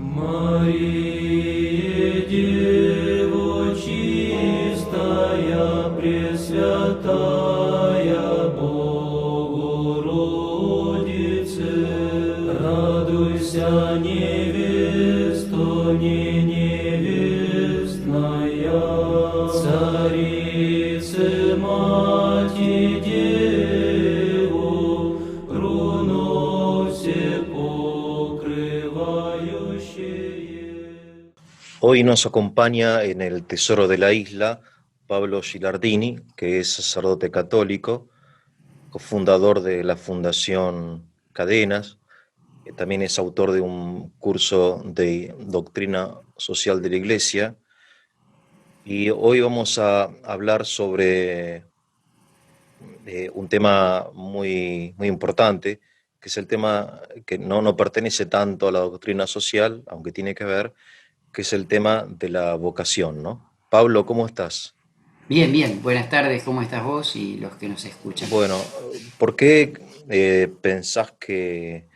Мария, Дева чистая, Пресвятая Богородице, радуйся, невесто, не невестная, Царице, Мати, Деву, руно все покрывающее. Hoy nos acompaña en el Tesoro de la Isla Pablo Gilardini, que es sacerdote católico, cofundador de la Fundación Cadenas, que también es autor de un curso de doctrina social de la Iglesia. Y hoy vamos a hablar sobre un tema muy importante, que es el tema que no pertenece tanto a la doctrina social, aunque tiene que ver, que es el tema de la vocación, ¿no? Pablo, ¿cómo estás? Bien, bien. Buenas tardes. ¿Cómo estás vos y los que nos escuchan? Bueno, ¿por qué pensás que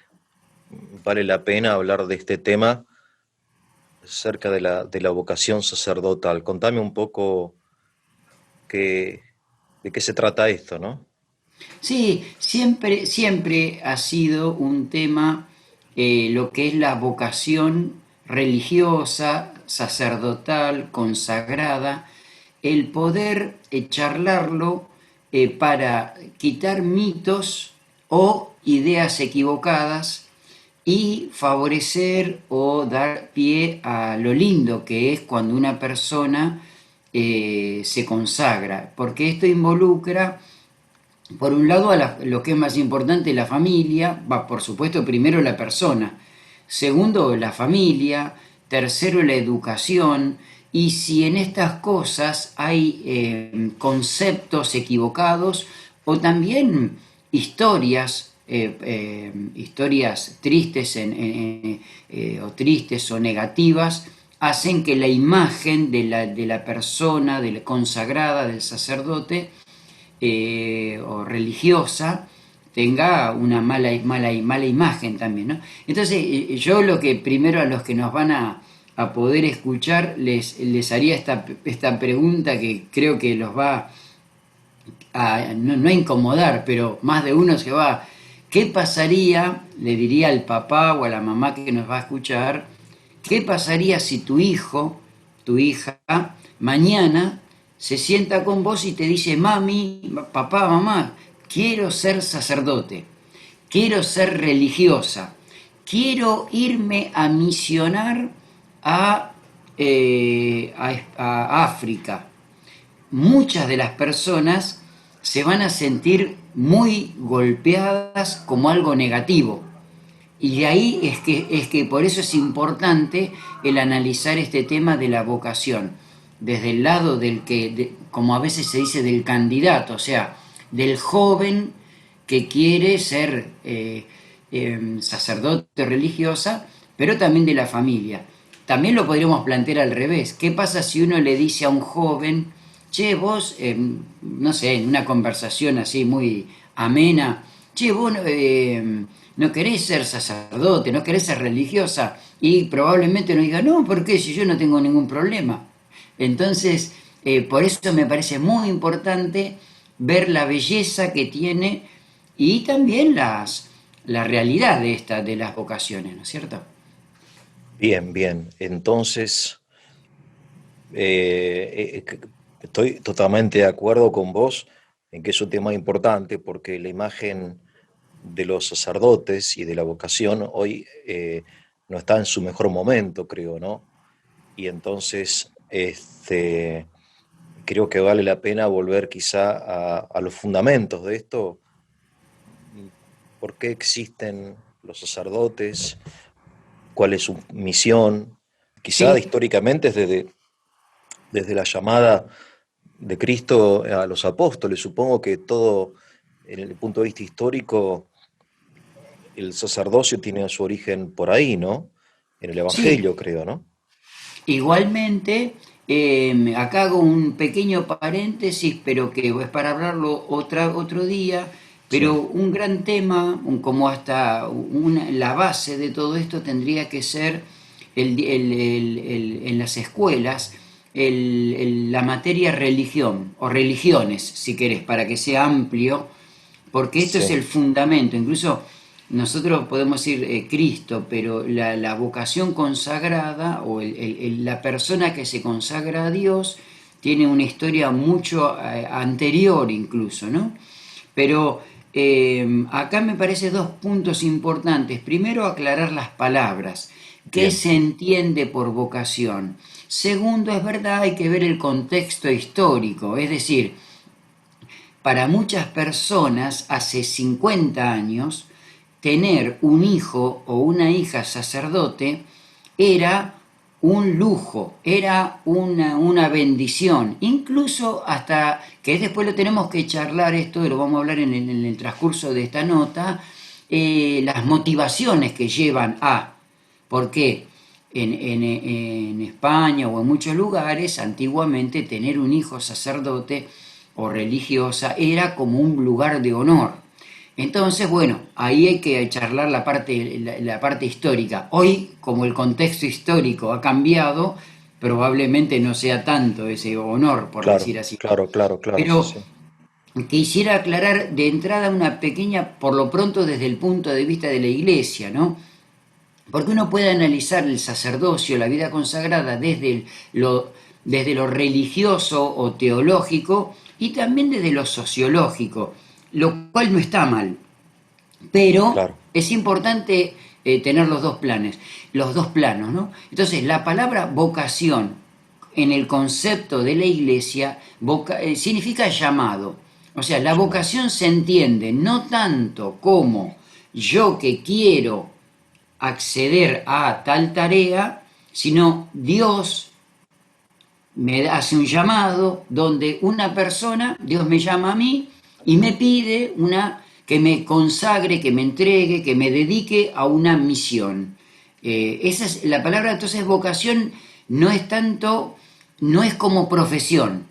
vale la pena hablar de este tema acerca de la vocación sacerdotal? Contame un poco qué, de qué se trata esto, ¿no? Sí, siempre ha sido un tema lo que es la vocación religiosa, sacerdotal, consagrada, el poder charlarlo para quitar mitos o ideas equivocadas y favorecer o dar pie a lo lindo que es cuando una persona se consagra, porque esto involucra, por un lado, lo que es más importante, la familia, va, por supuesto, primero la persona, segundo, la familia, tercero, la educación, y si en estas cosas hay conceptos equivocados o también historias tristes o tristes o negativas, hacen que la imagen de la persona, de la consagrada, del sacerdote o religiosa, tenga una mala imagen también, ¿no? Entonces, yo lo que primero a los que nos van a poder escuchar les haría esta pregunta que creo que los va no a incomodar, pero más de uno se va. ¿Qué pasaría, le diría al papá o a la mamá que nos va a escuchar, qué pasaría si tu hijo, tu hija, mañana se sienta con vos y te dice, mami, papá, mamá, quiero ser sacerdote, quiero ser religiosa, quiero irme a misionar a África? Muchas de las personas se van a sentir muy golpeadas como algo negativo. Y de ahí es que por eso es importante el analizar este tema de la vocación, desde el lado del como a veces se dice, del candidato, o sea, del joven que quiere ser sacerdote religiosa, pero también de la familia. También lo podríamos plantear al revés. ¿Qué pasa si uno le dice a un joven, che, vos, no sé, en una conversación así muy amena, che, vos no querés ser sacerdote, no querés ser religiosa? Y probablemente uno diga, no, ¿por qué? Si yo no tengo ningún problema. Entonces, por eso me parece muy importante ver la belleza que tiene y también la realidad de las vocaciones, ¿no es cierto? Bien, bien. Entonces, estoy totalmente de acuerdo con vos en que es un tema importante porque la imagen de los sacerdotes y de la vocación hoy no está en su mejor momento, creo, ¿no? Y entonces, creo que vale la pena volver quizá a los fundamentos de esto. ¿Por qué existen los sacerdotes? ¿Cuál es su misión? Quizá Sí, históricamente es desde la llamada de Cristo a los apóstoles. Supongo que todo, en el punto de vista histórico, el sacerdocio tiene su origen por ahí, ¿no? En el sí. Evangelio, creo, ¿no? Igualmente, acá hago un pequeño paréntesis, pero que es para hablarlo otro día, pero Sí, un gran tema, como hasta la base de todo esto tendría que ser en las escuelas la materia religión o religiones, si querés, para que sea amplio, porque esto es Sí, el fundamento. Incluso nosotros podemos decir Cristo, pero la vocación consagrada o la persona que se consagra a Dios tiene una historia mucho anterior incluso, ¿no? Pero acá me parece dos puntos importantes. Primero, aclarar las palabras. ¿Qué bien, se entiende por vocación? Segundo, es verdad, hay que ver el contexto histórico. Es decir, para muchas personas, hace 50 años, tener un hijo o una hija sacerdote era un lujo, era una bendición, incluso hasta que después lo tenemos que charlar esto, y lo vamos a hablar en el transcurso de esta nota, las motivaciones que llevan a, porque en España o en muchos lugares, antiguamente tener un hijo sacerdote o religiosa era como un lugar de honor. Entonces, bueno, ahí hay que charlar la parte histórica. Hoy, como el contexto histórico ha cambiado, probablemente no sea tanto ese honor, por claro, decir así. claro, claro, claro, sí, Pero sí, quisiera aclarar de entrada una pequeña, por lo pronto desde el punto de vista de la Iglesia, ¿no? Porque uno puede analizar el sacerdocio, la vida consagrada, desde lo religioso o teológico y también desde lo sociológico, lo cual no está mal. Pero claro, es importante tener los dos planos, ¿no? Entonces, la palabra vocación en el concepto de la iglesia significa llamado. O sea, la llamado, vocación se entiende no tanto como yo que quiero acceder a tal tarea, sino Dios me hace un llamado donde una persona, Dios me llama a mí y me pide que me consagre, que me entregue, que me dedique a una misión. Esa es la palabra, entonces vocación no es tanto, no es como profesión.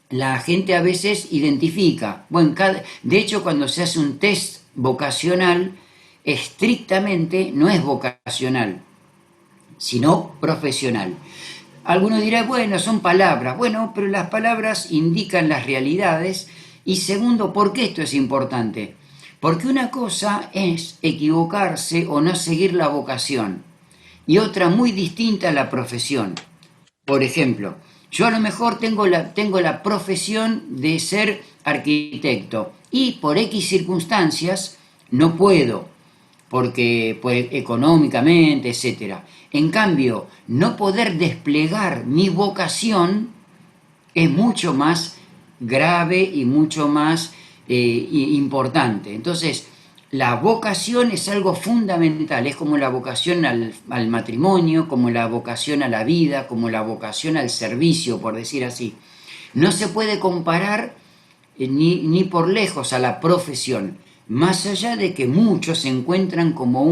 La gente a veces identifica, bueno, de hecho cuando se hace un test vocacional, estrictamente no es vocacional, sino profesional. Algunos dirán, bueno, son palabras. Bueno, pero las palabras indican las realidades. Y segundo, ¿por qué esto es importante? Porque una cosa es equivocarse o no seguir la vocación y otra muy distinta la profesión. Por ejemplo, yo a lo mejor tengo la profesión de ser arquitecto y por X circunstancias no puedo porque pues, económicamente, etcétera. En cambio, no poder desplegar mi vocación es mucho más grave y mucho más importante. Entonces, la vocación es algo fundamental, es como la vocación al matrimonio, como la vocación a la vida, como la vocación al servicio, por decir así. No se puede comparar ni por lejos a la profesión, más allá de que muchos se encuentran como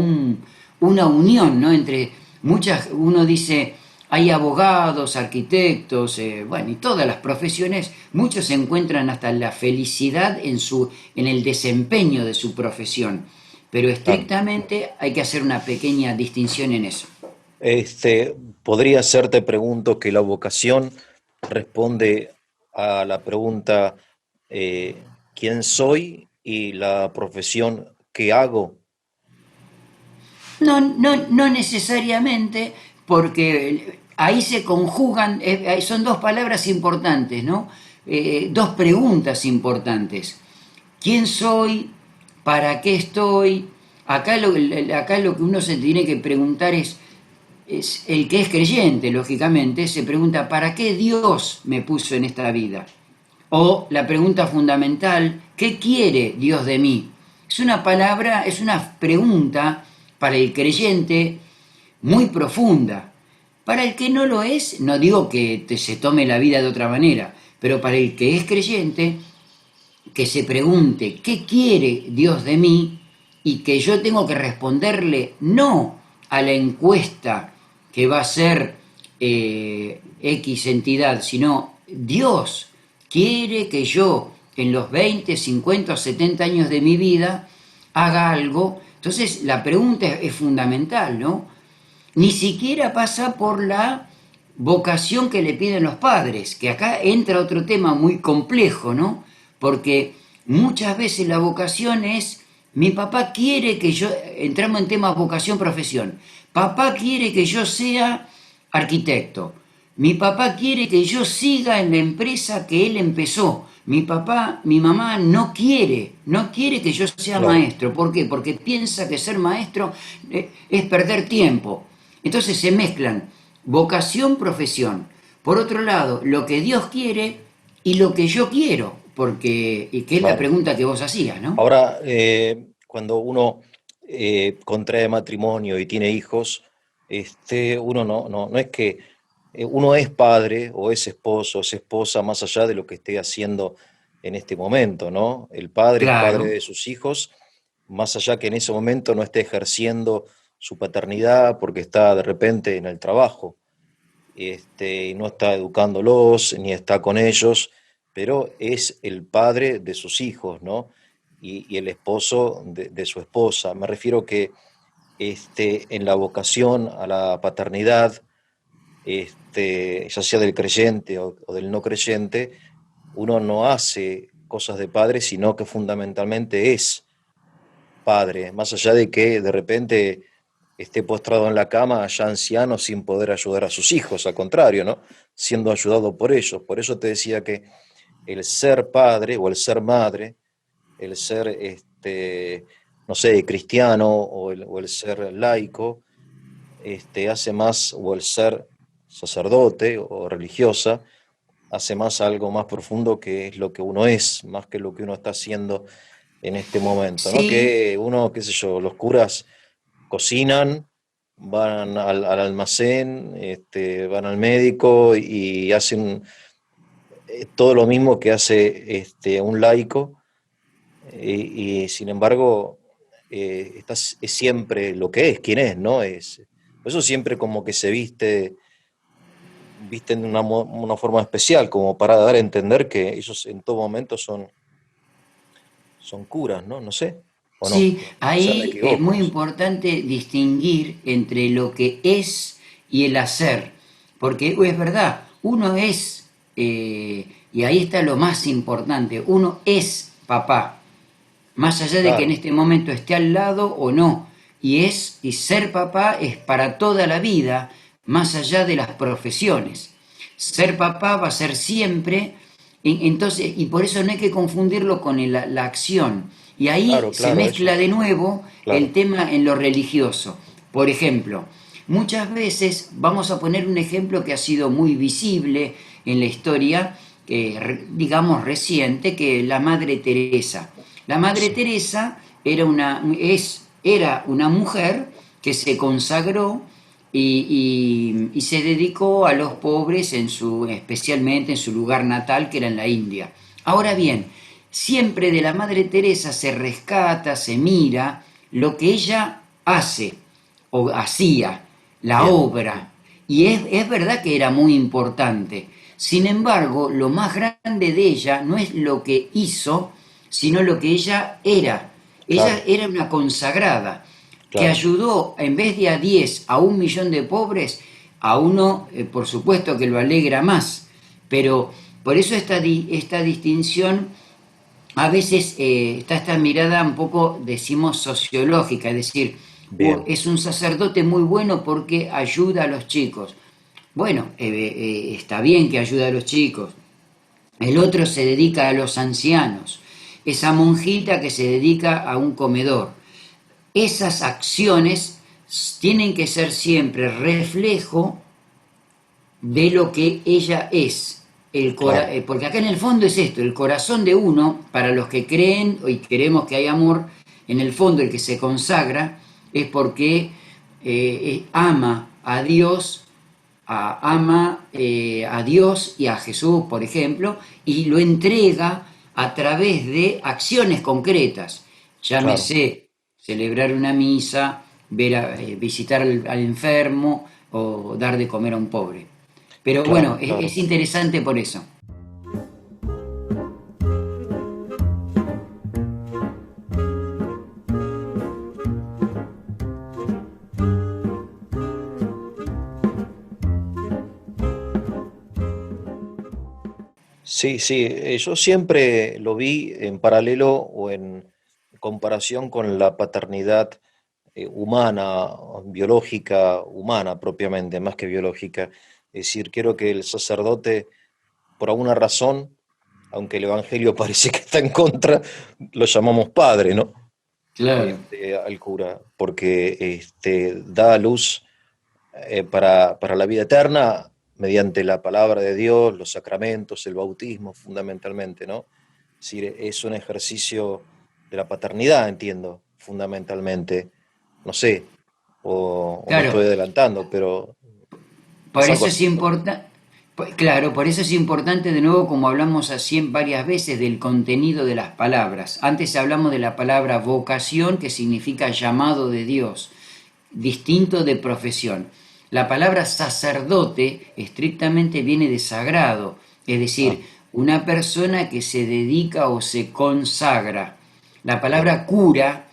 una unión, ¿no? Entre muchas, uno dice, hay abogados, arquitectos, bueno, y todas las profesiones, muchos se encuentran hasta la felicidad en el desempeño de su profesión, pero claro. estrictamente hay que hacer una pequeña distinción en eso. Podría ser, te pregunto, que la vocación responde a la pregunta ¿quién soy? Y la profesión ¿qué hago? No necesariamente, porque ahí se conjugan, son dos palabras importantes, ¿no? Dos preguntas importantes. ¿Quién soy? ¿Para qué estoy? Acá lo que uno se tiene que preguntar es el que es creyente, lógicamente, se pregunta, ¿para qué Dios me puso en esta vida? O la pregunta fundamental, ¿qué quiere Dios de mí? Es una pregunta para el creyente muy profunda. Para el que no lo es, no digo que se tome la vida de otra manera, pero para el que es creyente, que se pregunte, ¿qué quiere Dios de mí? Y que yo tengo que responderle no a la encuesta que va a ser X entidad, sino Dios quiere que yo en los 20, 50 o 70 años de mi vida haga algo. Entonces la pregunta es fundamental, ¿no? ni siquiera pasa por la vocación que le piden los padres, que acá entra otro tema muy complejo, ¿no? Porque muchas veces la vocación es, mi papá quiere que yo, entramos en temas vocación-profesión, papá quiere que yo sea arquitecto, mi papá quiere que yo siga en la empresa que él empezó, mi papá, mi mamá no quiere que yo sea Claro. maestro. ¿Por qué? Porque piensa que ser maestro es perder tiempo. Entonces se mezclan vocación, profesión. Por otro lado, lo que Dios quiere y lo que yo quiero, porque, y que es la Claro. pregunta que vos hacías, ¿no? Ahora, cuando uno contrae matrimonio y tiene hijos, uno no es que uno es padre o es esposo o es esposa más allá de lo que esté haciendo en este momento, ¿no? El padre es padre Claro, de sus hijos, más allá que en ese momento no esté ejerciendo su paternidad porque está de repente en el trabajo, y no está educándolos ni está con ellos, pero es el padre de sus hijos, ¿no? Y el esposo de su esposa. Me refiero que en la vocación a la paternidad, ya sea del creyente o del no creyente, uno no hace cosas de padre, sino que fundamentalmente es padre, más allá de que de repente esté postrado en la cama, ya anciano, sin poder ayudar a sus hijos, al contrario, ¿no? Siendo ayudado por ellos. Por eso te decía que el ser padre o el ser madre, el ser, no sé, cristiano o el ser laico, hace más, o el ser sacerdote o religiosa, hace más algo más profundo que es lo que uno es, más que lo que uno está haciendo en este momento, ¿no? sí, Que uno, qué sé yo, los curas cocinan, van al almacén, van al médico y hacen todo lo mismo que hace un laico, y sin embargo es siempre lo que es, quién es, ¿no? Por eso siempre como que se visten de una forma especial, como para dar a entender que ellos en todo momento son curas, ¿no? No sé, o no, sí, quizás me ahí es equivoco, muy no sé. importante distinguir entre lo que es y el hacer, porque es verdad, uno es, y ahí está lo más importante, uno es papá, más allá de que en Claro, este momento esté al lado o no. Y ser papá es para toda la vida, más allá de las profesiones. Ser papá va a ser siempre, entonces, y por eso no hay que confundirlo con la acción. Y ahí claro, se claro, mezcla eso, de nuevo el claro, tema en lo religioso. Por ejemplo, muchas veces, vamos a poner un ejemplo que ha sido muy visible en la historia, digamos reciente, que la Madre Teresa. La Madre sí, Teresa era una mujer que se consagró y se dedicó a los pobres, especialmente en su lugar natal, que era en la India. Ahora bien, siempre de la Madre Teresa se rescata, se mira lo que ella hace o hacía, la bien, obra. Y es verdad que era muy importante. Sin embargo, lo más grande de ella no es lo que hizo, sino lo que ella era. Ella claro, era una consagrada que claro, ayudó, en vez de a 10 a 1 millón de pobres, a uno, por supuesto que lo alegra más. Pero por eso esta distinción, a veces está esta mirada un poco, decimos, sociológica, es decir, bien, es un sacerdote muy bueno porque ayuda a los chicos. Bueno, está bien que ayuda a los chicos. El otro se dedica a los ancianos. Esa monjita que se dedica a un comedor. Esas acciones tienen que ser siempre reflejo de lo que ella es. claro, Porque acá en el fondo es esto, el corazón de uno, para los que creen y queremos que hay amor, en el fondo el que se consagra es porque ama a Dios, a Dios y a Jesús, por ejemplo, y lo entrega a través de acciones concretas. claro, Llámese celebrar una misa, visitar al enfermo o dar de comer a un pobre. Pero bueno, claro, es claro. interesante por eso. Sí, sí, yo siempre lo vi en paralelo o en comparación con la paternidad humana, biológica, humana propiamente, más que biológica. Es decir, quiero que el sacerdote, por alguna razón, aunque el Evangelio parece que está en contra, lo llamamos padre, ¿no? Claro. Al cura, porque da a luz para la vida eterna mediante la palabra de Dios, los sacramentos, el bautismo fundamentalmente, ¿no? Es decir, es un ejercicio de la paternidad, entiendo, fundamentalmente. No sé, o me Claro, estoy adelantando, pero por es algo eso es así, ¿no? importante, claro, por eso es importante de nuevo, como hablamos así en varias veces, del contenido de las palabras. Antes hablamos de la palabra vocación, que significa llamado de Dios, distinto de profesión. La palabra sacerdote estrictamente viene de sagrado, es Ah, decir, una persona que se dedica o se consagra. La bien, palabra cura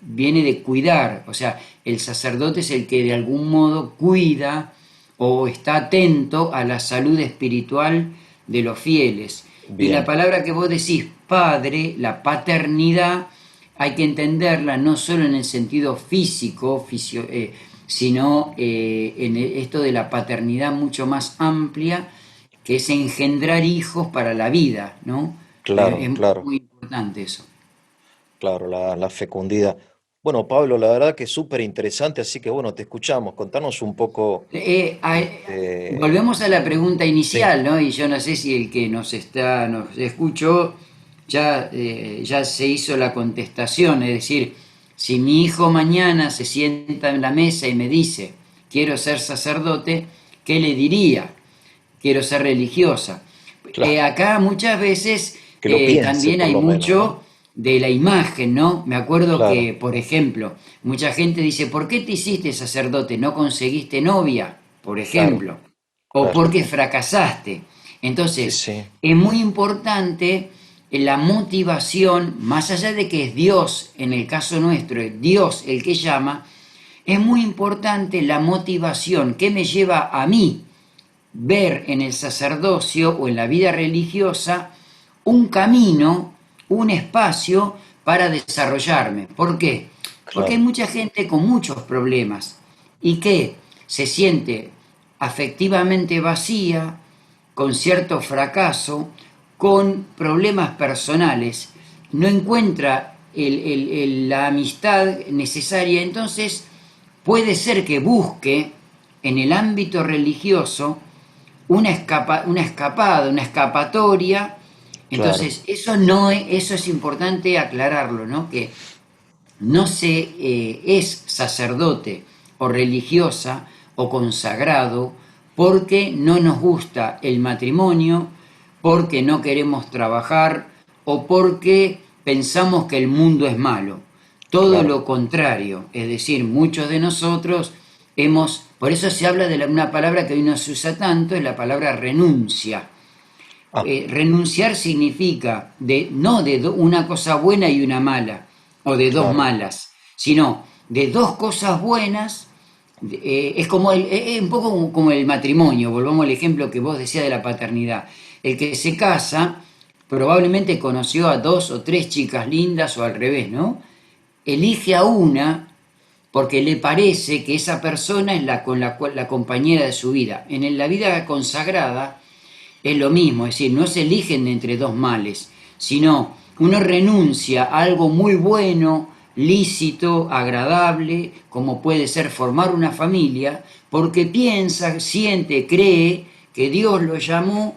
viene de cuidar, o sea, el sacerdote es el que de algún modo cuida o está atento a la salud espiritual de los fieles. Y la bien, palabra que vos decís, padre, la paternidad, hay que entenderla no solo en el sentido físico, sino en esto de la paternidad mucho más amplia, que es engendrar hijos para la vida, ¿no? claro, Es claro, muy importante eso. claro, la fecundidad. Bueno, Pablo, la verdad que es súper interesante, así que bueno, te escuchamos. Contanos un poco, Eh, a- este, Volvemos a la pregunta sí, inicial, ¿no? Y yo no sé si el que nos escuchó, ya se hizo la contestación, es decir, si mi hijo mañana se sienta en la mesa y me dice, quiero ser sacerdote, ¿qué le diría? Quiero ser religiosa. claro, Acá muchas veces que lo piense también por hay lo menos, ¿no? mucho de la imagen, ¿no? Me acuerdo que, Claro, por ejemplo, mucha gente dice, ¿por qué te hiciste sacerdote? ¿No conseguiste novia? Por claro, ejemplo. O claro. porque fracasaste. Sí, Entonces, sí, es muy importante la motivación, más allá de que es Dios, en el caso nuestro, es Dios el que llama, es muy importante la motivación que me lleva a mí ver en el sacerdocio o en la vida religiosa un camino, un espacio para desarrollarme. ¿Por qué? Porque hay claro, mucha gente con muchos problemas y que se siente afectivamente vacía, con cierto fracaso, con problemas personales, no encuentra la amistad necesaria, entonces puede ser que busque en el ámbito religioso una escapada, una escapatoria. claro, Entonces, eso no es, eso es importante aclararlo, ¿no? Que no se es sacerdote o religiosa o consagrado porque no nos gusta el matrimonio, porque no queremos trabajar o porque pensamos que el mundo es malo. Todo claro. lo contrario, es decir, muchos de nosotros por eso se habla de una palabra que hoy no se usa tanto, es la palabra renuncia. Ah, Renunciar significa no de una cosa buena y una mala, o de dos claro, malas, sino de dos cosas buenas. Es como es un poco como el matrimonio, volvamos al ejemplo que vos decías de la paternidad. El que se casa probablemente conoció a dos o tres chicas lindas o al revés, ¿no? Elige a una porque le parece que esa persona es la compañera de su vida. La vida consagrada es lo mismo, es decir, no se eligen entre dos males, sino uno renuncia a algo muy bueno, lícito, agradable, como puede ser formar una familia, porque piensa, siente, cree que Dios lo llamó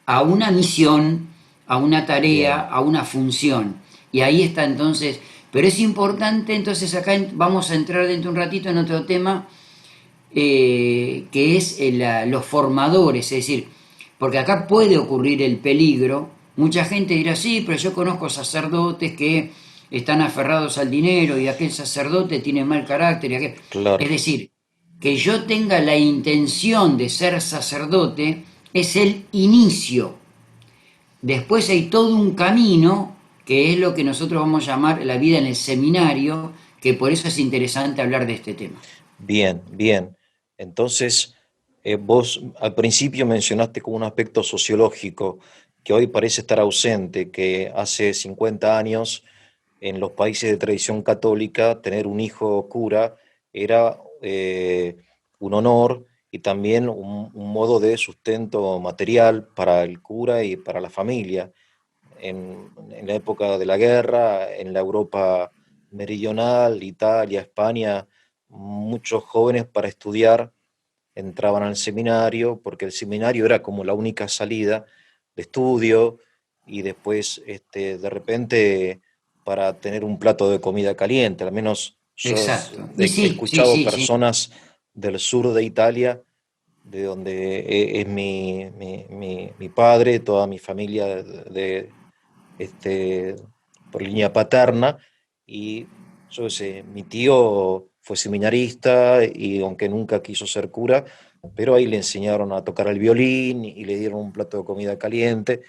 a una misión, a una tarea, bien, a una función. Y ahí está entonces, pero es importante, entonces acá vamos a entrar dentro de un ratito en otro tema que es los formadores, es decir, porque acá puede ocurrir el peligro, mucha gente dirá, sí, pero yo conozco sacerdotes que están aferrados al dinero y aquel sacerdote tiene mal carácter, es claro. decir, que yo tenga la intención de ser sacerdote es el inicio. Después hay todo un camino que es lo que nosotros vamos a llamar la vida en el seminario, que por eso es interesante hablar de este tema. Bien, bien. Entonces, Vos al principio mencionaste como un aspecto sociológico que hoy parece estar ausente, que hace 50 años en los países de tradición católica tener un hijo cura era un honor y también un modo de sustento material para el cura y para la familia. En la época de la guerra, en la Europa meridional, Italia, España, muchos jóvenes para estudiar entraban al seminario, porque el seminario era como la única salida de estudio, y después de repente para tener un plato de comida caliente. Al menos yo Exacto. Y he sí, sí, escuchado sí, sí. personas del sur de Italia, de donde es mi padre, toda mi familia este, por línea paterna, y yo sé, mi tío fue seminarista y aunque nunca quiso ser cura, pero ahí le enseñaron a tocar el violín y le dieron un plato de comida caliente,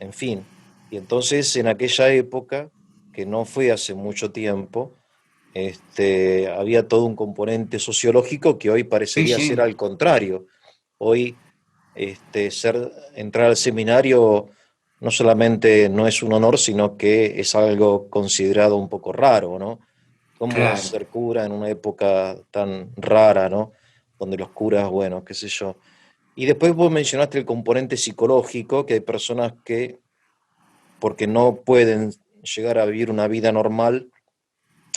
en fin. Y entonces en aquella época, que no fue hace mucho tiempo, había todo un componente sociológico que hoy Sí, parecería ser sí. al contrario. Hoy entrar al seminario no solamente no es un honor, sino que es algo considerado un poco raro, ¿no? ¿Cómo Claro. ser cura en una época tan rara, ¿no? Donde los curas, bueno, qué sé yo. Y después vos mencionaste el componente psicológico, que hay personas que, porque no pueden llegar a vivir una vida normal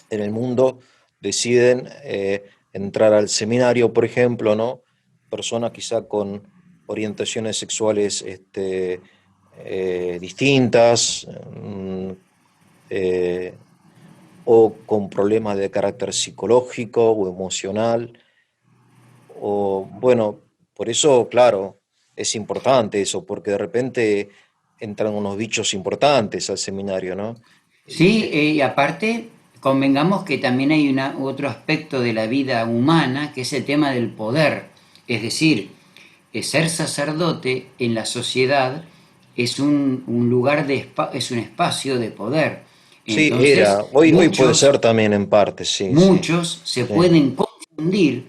en el mundo, deciden entrar al seminario, por ejemplo, ¿no? Personas quizá con orientaciones sexuales distintas, eh, o con problemas de carácter psicológico o emocional, o bueno, por eso, claro, es importante eso, porque de repente entran unos bichos importantes al seminario, ¿no? Y Sí, y aparte, convengamos que también hay otro aspecto de la vida humana, que es el tema del poder. Es decir, ser sacerdote en la sociedad es un lugar es un espacio de poder. sí, era, Entonces, hoy puede ser también en parte, sí, sí, muchos se sí, pueden confundir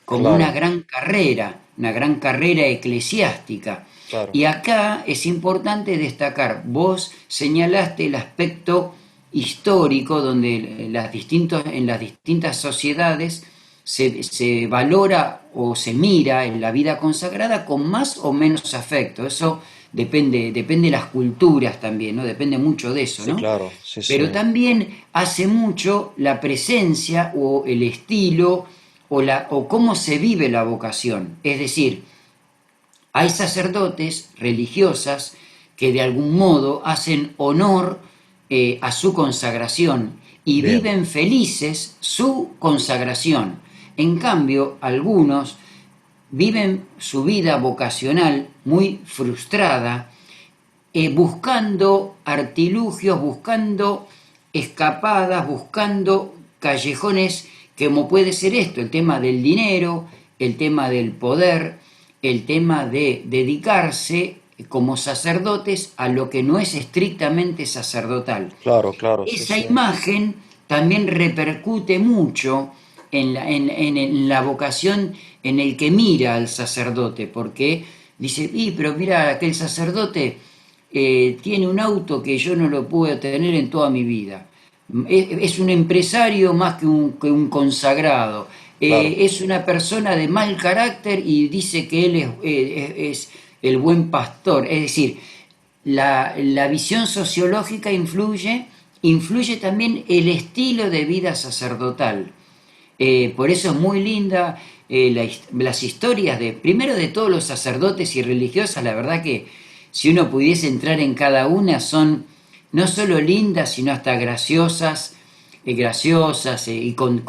como claro, una gran carrera eclesiástica. claro, Y acá es importante destacar, vos señalaste el aspecto histórico donde en las distintas sociedades se valora o se mira en la vida consagrada con más o menos afecto. Eso depende de las culturas también, ¿no? Depende mucho de eso, sí, ¿no? claro, sí, Pero sí, también hace mucho la presencia o el estilo o cómo se vive la vocación. Es decir, hay sacerdotes religiosas que de algún modo hacen honor a su consagración y bien, viven felices su consagración. En cambio, algunos viven su vida vocacional muy frustrada, buscando artilugios, buscando escapadas, buscando callejones, como puede ser esto, el tema del dinero, el tema del poder, el tema de dedicarse como sacerdotes a lo que no es estrictamente sacerdotal. claro, claro, sí, Esa sí, imagen también repercute mucho en la vocación en el que mira al sacerdote, porque dice, pero mira, aquel sacerdote tiene un auto que yo no lo puedo tener en toda mi vida. Es un empresario más que un consagrado. claro, Es una persona de mal carácter y dice que él es el buen pastor. Es decir, la visión sociológica influye también el estilo de vida sacerdotal. Por eso es muy linda las historias primero de todos los sacerdotes y religiosas. La verdad que si uno pudiese entrar en cada una son no solo lindas, sino hasta graciosas y con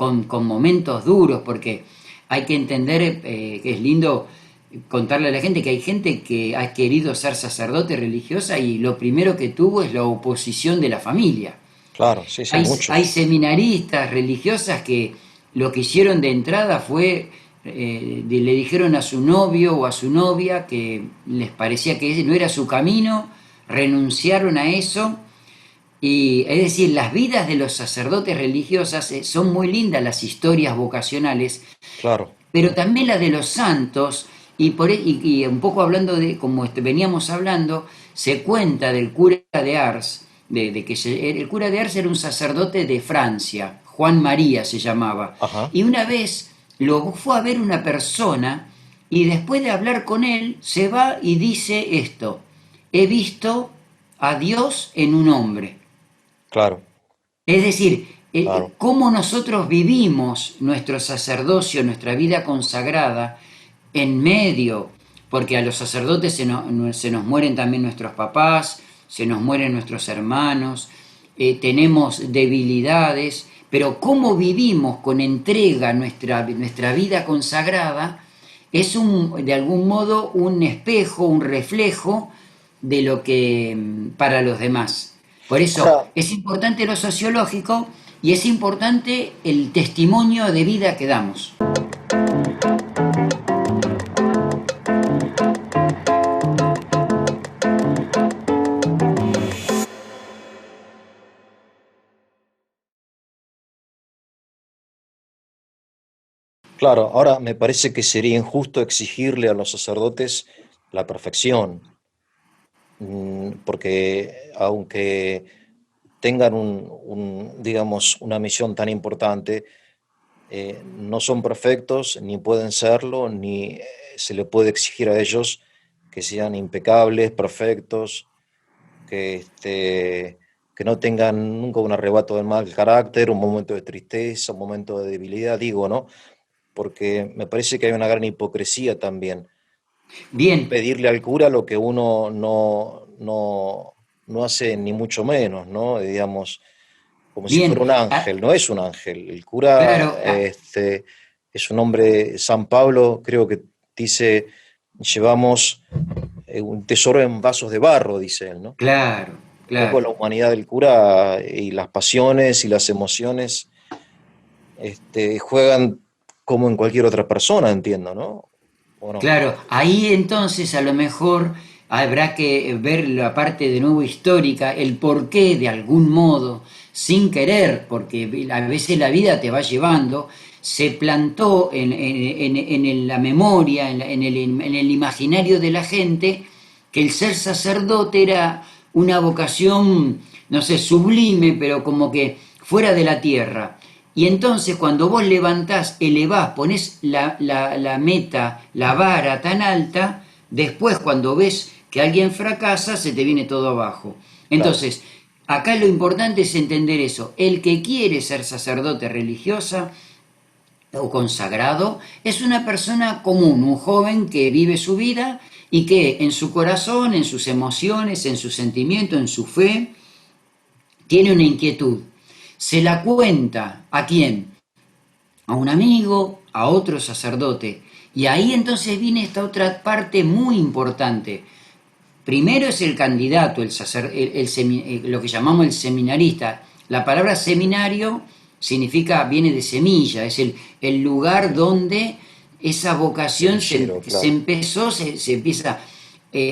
momentos duros, porque hay que entender que es lindo contarle a la gente que hay gente que ha querido ser sacerdote religiosa y lo primero que tuvo es la oposición de la familia. claro, sí, sí, Hay muchos, seminaristas religiosas que lo que hicieron de entrada fue, le dijeron a su novio o a su novia que les parecía que ese no era su camino, renunciaron a eso. Y es decir, las vidas de los sacerdotes religiosas son muy lindas, las historias vocacionales, claro, pero también la de los santos y un poco hablando de, como veníamos hablando, se cuenta del cura de Ars, el cura de Ars era un sacerdote de Francia, Juan María se llamaba, Ajá, y una vez lo fue a ver una persona y después de hablar con él se va y dice esto: he visto a Dios en un hombre. claro, Es decir, claro. cómo nosotros vivimos nuestro sacerdocio, nuestra vida consagrada en medio, porque a los sacerdotes se nos mueren también nuestros papás, se nos mueren nuestros hermanos, tenemos debilidades, pero cómo vivimos con entrega nuestra vida consagrada es de algún modo un espejo, un reflejo de lo que para los demás. Por eso Ahora, es importante lo sociológico y es importante el testimonio de vida que damos. claro, ahora me parece que sería injusto exigirle a los sacerdotes la perfección, porque aunque tengan digamos, una misión tan importante, no son perfectos, ni pueden serlo, ni se le puede exigir a ellos que sean impecables, perfectos, que no tengan nunca un arrebato de mal carácter, un momento de tristeza, un momento de debilidad, digo, ¿no? Porque me parece que hay una gran hipocresía también. Bien, Pedirle al cura lo que uno no hace ni mucho menos, ¿no? Digamos, como si fuera bien, un ángel, no es un ángel. El cura claro, es un hombre, San Pablo creo que dice, llevamos un tesoro en vasos de barro, dice él, ¿no? claro, Un poco claro. la humanidad del cura y las pasiones y las emociones juegan como en cualquier otra persona, entiendo, ¿no? ¿O no? Claro, ahí entonces a lo mejor habrá que ver la parte de nuevo histórica, el por qué de algún modo, sin querer, porque a veces la vida te va llevando, se plantó en la memoria, en el imaginario de la gente, que el ser sacerdote era una vocación, no sé, sublime, pero como que fuera de la tierra. Y entonces cuando vos levantás, elevás, ponés la meta, la vara tan alta, después cuando ves que alguien fracasa, se te viene todo abajo. Claro, Entonces, acá lo importante es entender eso. El que quiere ser sacerdote religiosa o consagrado es una persona común, un joven que vive su vida y que en su corazón, en sus emociones, en su sentimiento, en su fe, tiene una inquietud. Se la cuenta ¿a quién? A un amigo, a otro sacerdote. Y ahí entonces viene esta otra parte muy importante. Primero es el candidato, lo que llamamos el seminarista. La palabra seminario viene de semilla, es el lugar donde esa vocación semillero, se claro. empezó, se empieza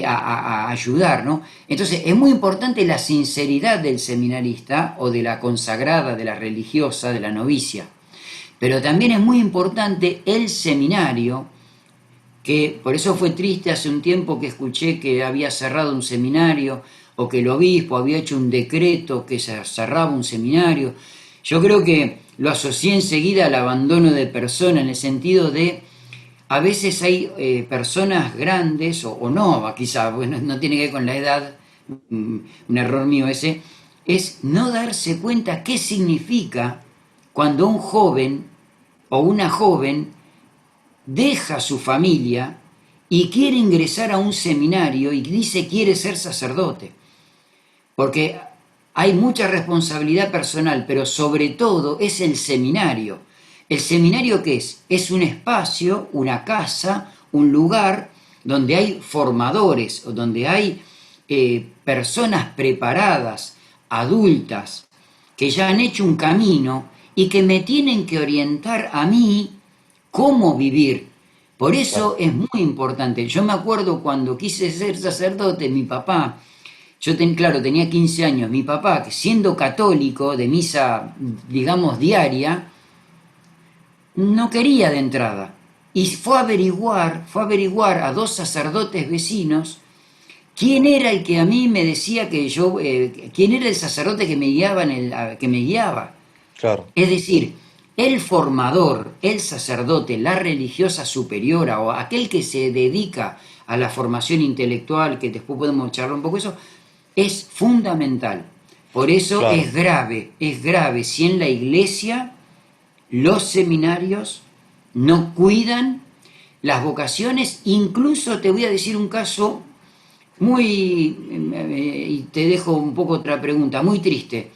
a ayudar, ¿no? Entonces es muy importante la sinceridad del seminarista o de la consagrada, de la religiosa, de la novicia. Pero también es muy importante el seminario, que por eso fue triste hace un tiempo que escuché que había cerrado un seminario o que el obispo había hecho un decreto que se cerraba un seminario. Yo creo que lo asocié enseguida al abandono de persona, en el sentido de a veces hay personas grandes o no, quizá, bueno, no tiene que ver con la edad, un error mío ese, es no darse cuenta qué significa cuando un joven o una joven deja su familia y quiere ingresar a un seminario y dice quiere ser sacerdote. Porque hay mucha responsabilidad personal, pero sobre todo es el seminario. ¿El seminario qué es? Es un espacio, una casa, un lugar donde hay formadores, donde hay personas preparadas, adultas, que ya han hecho un camino y que me tienen que orientar a mí cómo vivir. Por eso Claro. es muy importante. Yo me acuerdo cuando quise ser sacerdote, mi papá, claro, tenía 15 años, mi papá, que siendo católico, de misa, digamos, diaria, no quería de entrada. y fue a averiguar a dos sacerdotes vecinos quién era el que a mí me decía quién era el sacerdote que me guiaba, que me guiaba. claro, Es decir, el formador, el sacerdote, la religiosa superiora o aquel que se dedica a la formación intelectual, que después podemos charlar un poco eso, es fundamental. Por eso claro, es grave si en la iglesia los seminarios no cuidan las vocaciones. Incluso te voy a decir un caso y te dejo un poco otra pregunta, muy triste.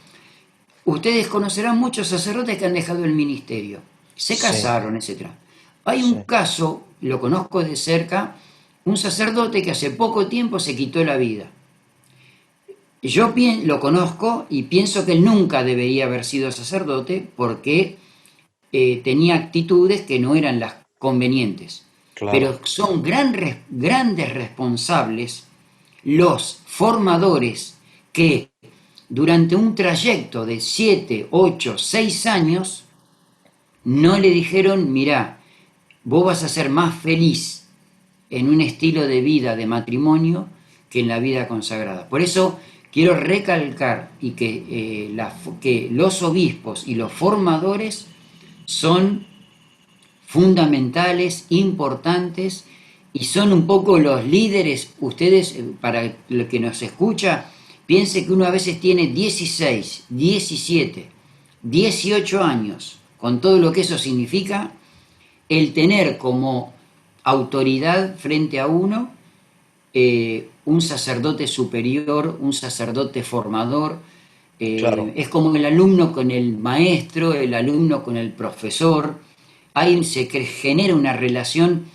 Ustedes conocerán muchos sacerdotes que han dejado el ministerio, se sí, casaron, etcétera. Hay un sí, caso, lo conozco de cerca, un sacerdote que hace poco tiempo se quitó la vida. Yo lo conozco y pienso que él nunca debería haber sido sacerdote porque tenía actitudes que no eran las convenientes. claro, Pero son grandes responsables los formadores que durante un trayecto de 7, 8, 6 años no le dijeron, mirá, vos vas a ser más feliz en un estilo de vida de matrimonio que en la vida consagrada. Por eso quiero recalcar y que los obispos y los formadores son fundamentales, importantes y son un poco los líderes. Ustedes, para el que nos escucha, piense que uno a veces tiene 16, 17, 18 años, con todo lo que eso significa, el tener como autoridad frente a uno un sacerdote superior, un sacerdote formador. claro. Es como el alumno con el maestro, el alumno con el profesor. Ahí genera una relación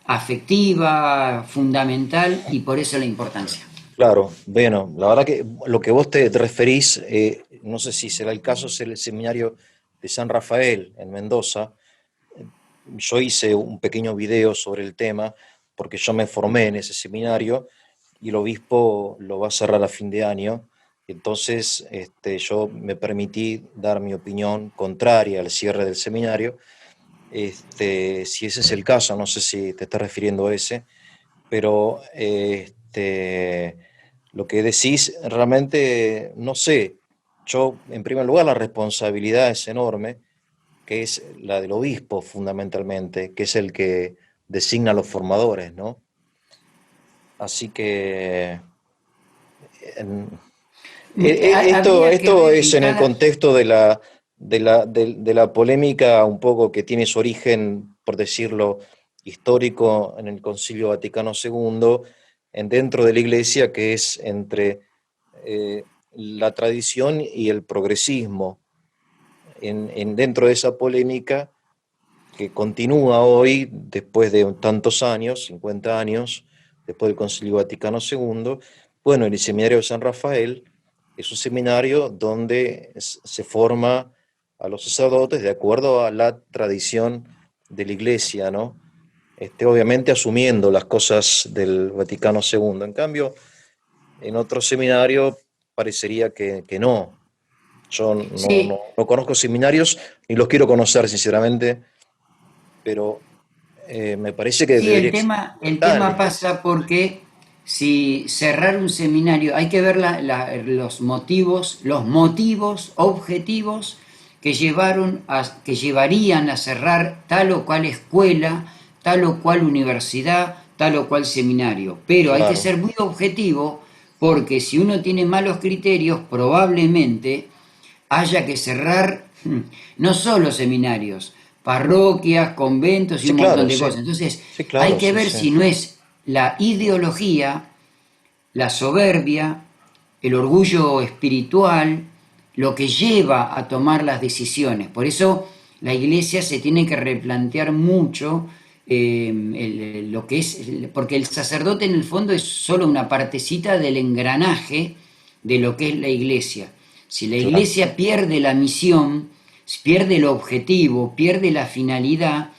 afectiva, fundamental, y por eso la importancia. Claro, bueno, la verdad que lo que vos te referís, no sé si será el caso, es el seminario de San Rafael en Mendoza. Yo hice un pequeño video sobre el tema porque yo me formé en ese seminario y el obispo lo va a cerrar a fin de año. Entonces, yo me permití dar mi opinión contraria al cierre del seminario. Si ese es el caso, no sé si te estás refiriendo a ese, pero lo que decís realmente no sé. Yo, en primer lugar, la responsabilidad es enorme, que es la del obispo fundamentalmente, que es el que designa a los formadores, ¿no? Así que en- Habría que esto ver es en en el cada... contexto de la polémica un poco que tiene su origen, por decirlo, histórico en el Concilio Vaticano II, dentro de la Iglesia, que es entre la tradición y el progresismo. Dentro de esa polémica que continúa hoy, después de tantos años, 50 años, después del Concilio Vaticano II, bueno, el Seminario de San Rafael es un seminario donde se forma a los sacerdotes de acuerdo a la tradición de la Iglesia, ¿no? Obviamente asumiendo las cosas del Vaticano II. En cambio, en otro seminario parecería que no. Yo Sí, no conozco seminarios ni los quiero conocer, sinceramente, pero me parece que sí, debería el existir tema, el libertad en la tema iglesia. pasa porque si cerrar un seminario, hay que ver los motivos objetivos que llevarían a cerrar tal o cual escuela, tal o cual universidad, tal o cual seminario. Pero hay que Claro, ser muy objetivo porque si uno tiene malos criterios, probablemente haya que cerrar no solo seminarios, parroquias, conventos y sí, un montón claro, de sí, cosas. Entonces, sí, hay claro, que sí, ver sí, si no es la ideología, la soberbia, el orgullo espiritual, lo que lleva a tomar las decisiones. Por eso la iglesia se tiene que replantear mucho lo que es, porque el sacerdote en el fondo es solo una partecita del engranaje de lo que es la iglesia. Si la claro, iglesia pierde la misión, pierde el objetivo, pierde la finalidad,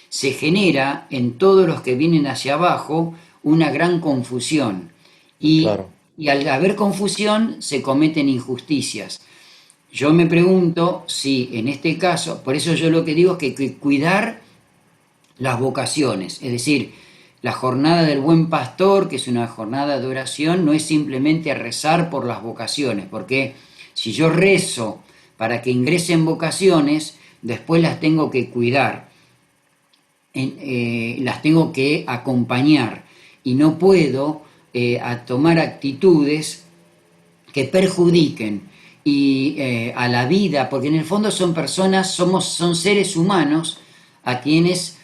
se genera en todos los que vienen hacia abajo una gran confusión. Y, claro, y al haber confusión se cometen injusticias. Yo me pregunto si en este caso, por eso yo lo que digo es que cuidar las vocaciones, es decir, la jornada del buen pastor, que es una jornada de oración, no es simplemente rezar por las vocaciones, porque si yo rezo para que ingresen vocaciones, después las tengo que cuidar, las tengo que acompañar y no puedo a tomar actitudes que perjudiquen a la vida, porque en el fondo son personas, son seres humanos a quienes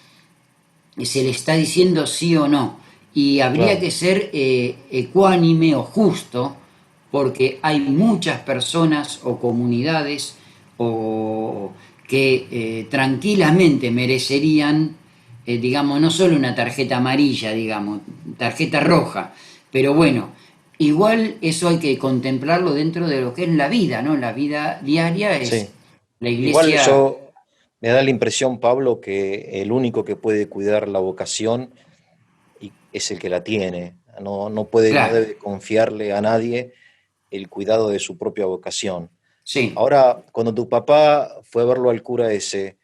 se le está diciendo sí o no. Y habría Claro, que ser ecuánime o justo, porque hay muchas personas o comunidades o que tranquilamente merecerían, digamos, no solo una tarjeta amarilla, digamos, tarjeta roja, pero bueno, igual eso hay que contemplarlo dentro de lo que es la vida, ¿no? La vida diaria sí. es la Igual iglesia, yo me da la impresión, Pablo, que el único que puede cuidar la vocación es el que la tiene. No puede, no claro, debe confiarle a nadie el cuidado de su propia vocación. sí. Ahora, cuando tu papá fue a verlo al cura ese,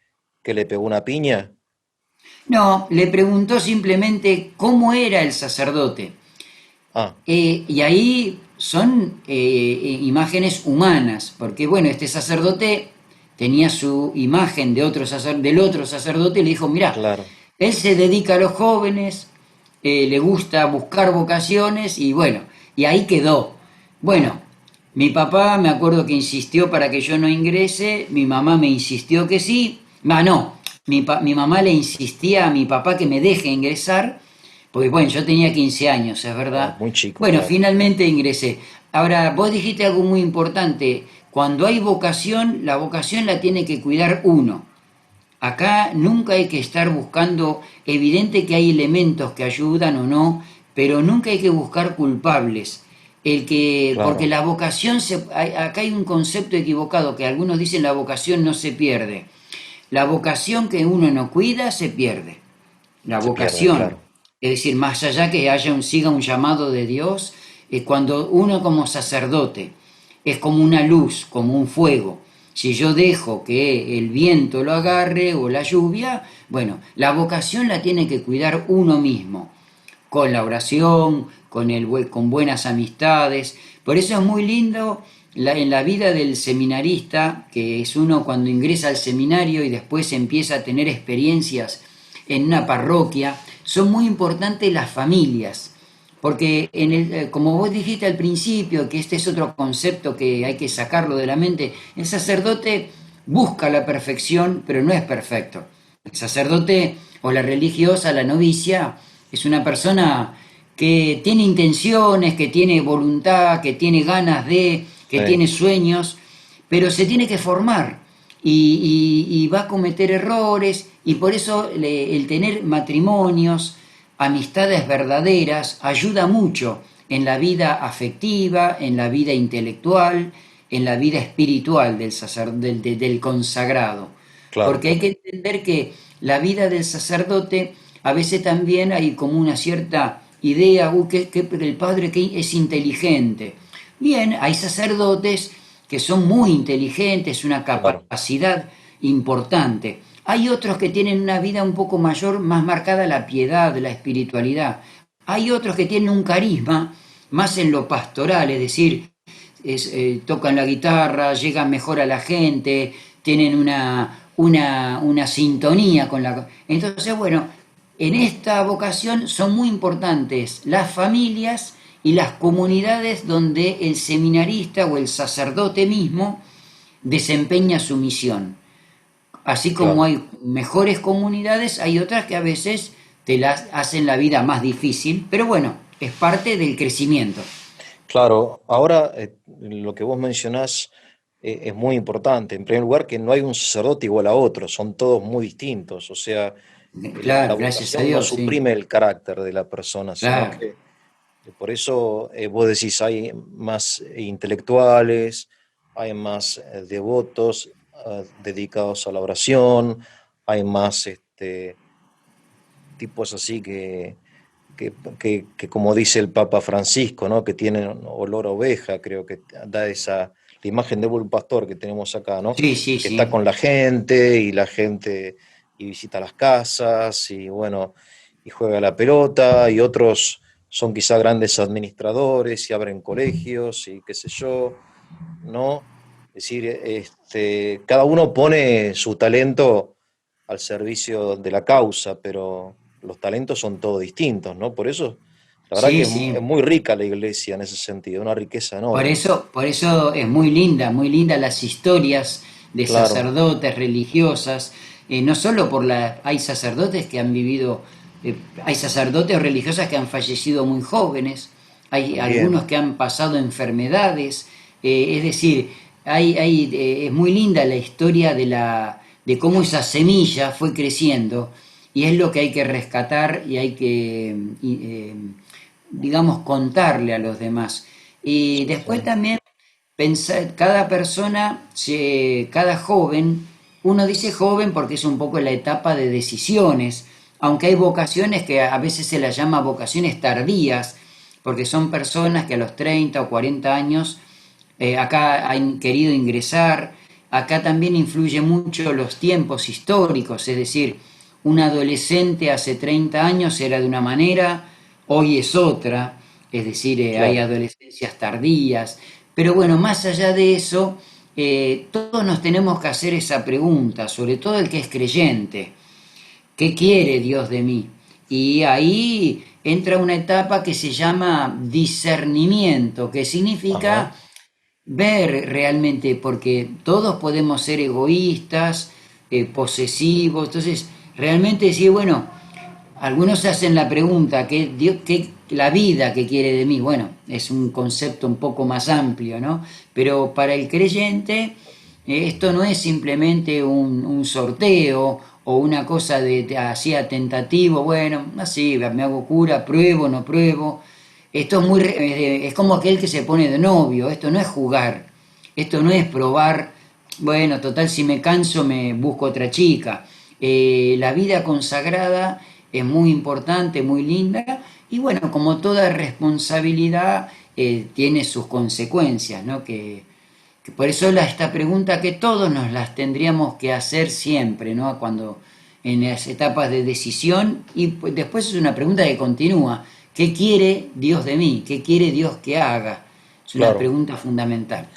que le pegó una piña, No, le preguntó simplemente cómo era el sacerdote. ah, Y ahí son imágenes humanas, porque bueno, este sacerdote tenía su imagen del otro sacerdote y le dijo, mira, claro, él se dedica a los jóvenes, le gusta buscar vocaciones y bueno, y ahí quedó. Bueno, mi papá me acuerdo que insistió para que yo no ingrese, mi mamá me insistió que sí, no, mi mamá le insistía a mi papá que me deje ingresar, porque bueno, yo tenía 15 años, es verdad. muy chico, Bueno, claro, finalmente ingresé. Ahora, vos dijiste algo muy importante, cuando hay vocación, la vocación la tiene que cuidar uno. Acá nunca hay que estar buscando, evidente que hay elementos que ayudan o no, pero nunca hay que buscar culpables. Porque claro, la vocación, acá hay un concepto equivocado, que algunos dicen la vocación no se pierde. La vocación que uno no cuida se pierde. La se pierde, vocación, claro, es decir, más allá que siga un llamado de Dios, cuando uno como sacerdote es como una luz, como un fuego. Si yo dejo que el viento lo agarre o la lluvia, bueno, la vocación la tiene que cuidar uno mismo, con la oración, con buenas amistades. Por eso es muy lindo en la vida del seminarista, que es uno cuando ingresa al seminario y después empieza a tener experiencias en una parroquia, son muy importantes las familias. Porque como vos dijiste al principio, que este es otro concepto que hay que sacarlo de la mente, el sacerdote busca la perfección, pero no es perfecto. El sacerdote o la religiosa, la novicia, es una persona que tiene intenciones, que tiene voluntad, que tiene ganas que sí, tiene sueños, pero se tiene que formar y va a cometer errores y por eso el tener matrimonios, amistades verdaderas, ayuda mucho en la vida afectiva, en la vida intelectual, en la vida espiritual del consagrado. claro, Porque hay claro, que entender que la vida del sacerdote, a veces también hay como una cierta idea, que el padre que es inteligente. Bien, hay sacerdotes que son muy inteligentes, una claro, capacidad importante. Hay otros que tienen una vida un poco mayor, más marcada la piedad, la espiritualidad. Hay otros que tienen un carisma más en lo pastoral, es decir, tocan la guitarra, llegan mejor a la gente, tienen una sintonía con la... Entonces, bueno, en esta vocación son muy importantes las familias y las comunidades donde el seminarista o el sacerdote mismo desempeña su misión. Así como claro. hay mejores comunidades, hay otras que a veces te las hacen la vida más difícil, pero bueno, es parte del crecimiento. Claro, ahora lo que vos mencionás es muy importante. En primer lugar, que no hay un sacerdote igual a otro, son todos muy distintos. O sea, la Claro, gracias a vocación no Dios, sí. suprime el carácter de la persona, sino Claro, que por eso vos decís, hay más intelectuales, hay más devotos dedicados a la oración, hay más tipos así que como dice el Papa Francisco, ¿no? Que tienen olor a oveja, creo que da la imagen de buen pastor que tenemos acá, ¿no? sí, sí, Que está sí. con la gente y la gente y visita las casas y bueno, y juega a la pelota, y otros son quizá grandes administradores y abren colegios y qué sé yo, ¿no? Es decir, cada uno pone su talento al servicio de la causa, pero los talentos son todos distintos, ¿no? Por eso, la verdad que Sí, es sí. muy rica la iglesia en ese sentido, una riqueza enorme. Por eso es muy linda las historias de Claro, sacerdotes, religiosas, no solo por la, hay sacerdotes que han vivido, hay sacerdotes religiosas que han fallecido muy jóvenes, hay algunos también, que han pasado enfermedades, es decir, es muy linda la historia de cómo esa semilla fue creciendo y es lo que hay que rescatar y hay que, digamos, contarle a los demás. Y sí, después sí, también pensar, cada persona, cada joven, uno dice joven porque es un poco la etapa de decisiones, aunque hay vocaciones que a veces se las llama vocaciones tardías, porque son personas que a los 30 o 40 años acá han querido ingresar, acá también influye mucho los tiempos históricos, es decir, un adolescente hace 30 años era de una manera, hoy es otra, es decir, hay claro, adolescencias tardías, pero bueno, más allá de eso, todos nos tenemos que hacer esa pregunta, sobre todo el que es creyente, ¿qué quiere Dios de mí? Y ahí entra una etapa que se llama discernimiento, que significa ajá, ver realmente, porque todos podemos ser egoístas, posesivos, entonces realmente decir, bueno, algunos se hacen la pregunta, la vida que quiere de mí? Bueno, es un concepto un poco más amplio, ¿no? Pero para el creyente, esto no es simplemente un sorteo o una cosa así tentativo, bueno, así me hago cura, pruebo, no pruebo. Esto es como aquel que se pone de novio, esto no es jugar, esto no es probar, bueno, total, si me canso me busco otra chica. La vida consagrada es muy importante, muy linda, y bueno, como toda responsabilidad tiene sus consecuencias, ¿no? Que por eso esta pregunta que todos nos las tendríamos que hacer siempre, ¿no? Cuando en las etapas de decisión, y después es una pregunta que continúa, ¿qué quiere Dios de mí? ¿Qué quiere Dios que haga? Es una claro. pregunta fundamental.